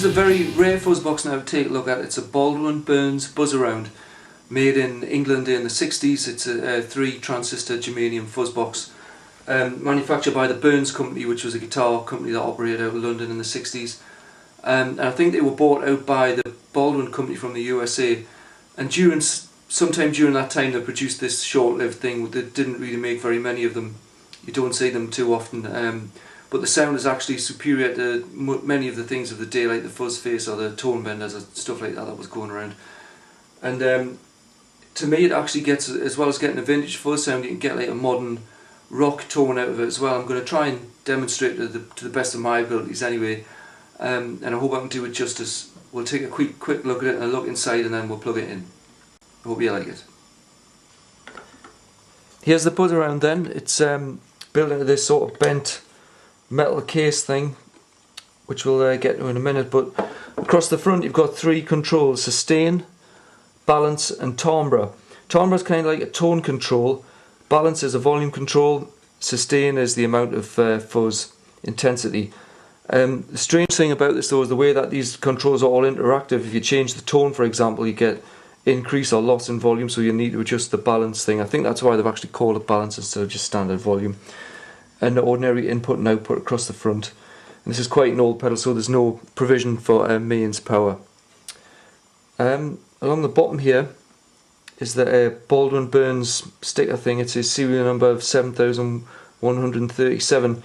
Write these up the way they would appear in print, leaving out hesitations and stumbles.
is a very rare fuzz box now to take a look at. It's a Baldwin Burns Buzzaround, made in England in the 60s. It's a 3 transistor germanium fuzz box, manufactured by the Burns company, which was a guitar company that operated out of London in the 60s. And I think they were bought out by the Baldwin company from the USA. And sometime during that time, they produced this short-lived thing. They didn't really make very many of them. You don't see them too often. But the sound is actually superior to many of the things of the day, like the fuzz face or the tone benders or stuff like that was going around. And to me, it actually gets, as well as getting a vintage fuzz sound, you can get like a modern rock tone out of it as well. I'm going to try and demonstrate to the best of my abilities anyway, and I hope I can do it justice. We'll take a quick look at it and a look inside, and then we'll plug it in. I hope you like it. Here's the Buzzaround then. It's built into this sort of bent metal case thing, which we'll get to in a minute. But across the front you've got 3 controls: sustain, balance and timbre. Timbre is kind of like a tone control, balance is a volume control, sustain is the amount of fuzz intensity. The strange thing about this though is the way that these controls are all interactive. If you change the tone, for example, you get increase or loss in volume, so you need to adjust the balance thing. I think that's why they've actually called it balance instead of just standard volume. And the ordinary input and output across the front. And this is quite an old pedal, so there's no provision for mains power. Along the bottom here is the Baldwin Burns sticker thing. It's a serial number of 7137.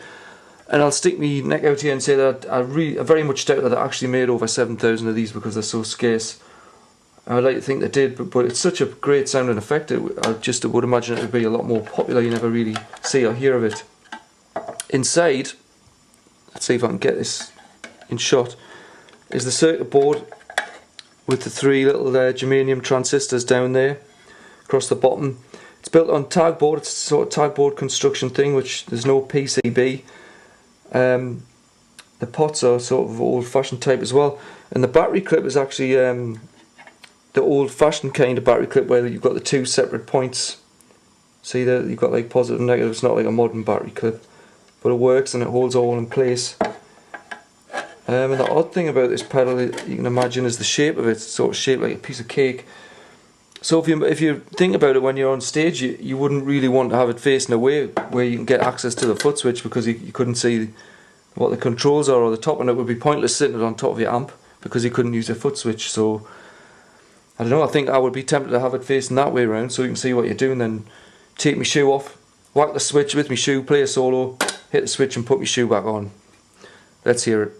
And I'll stick my neck out here and say that I very much doubt that I actually made over 7,000 of these because they're so scarce. I'd like to think they did, but it's such a great sounding effect. I would imagine it would be a lot more popular. You never really see or hear of it. Inside, let's see if I can get this in shot, is the circuit board with the 3 little germanium transistors down there across the bottom. It's built on tag board. It's a sort of tag board construction thing, which there's no PCB. The pots are sort of old-fashioned type as well, and the battery clip is actually the old-fashioned kind of battery clip where you've got the 2 separate points. See there, you've got like positive and negative. It's not like a modern battery clip, but it works and it holds all in place. And the odd thing about this pedal, you can imagine, is the shape of it. It's sort of shaped like a piece of cake. So if you think about it, when you're on stage, you wouldn't really want to have it facing away where you can get access to the foot switch, because you couldn't see what the controls are or the top, and it would be pointless sitting it on top of your amp because you couldn't use your foot switch. So I don't know, I think I would be tempted to have it facing that way around so you can see what you're doing, then take my shoe off, whack the switch with my shoe, play a solo, hit the switch and put my shoe back on. Let's hear it.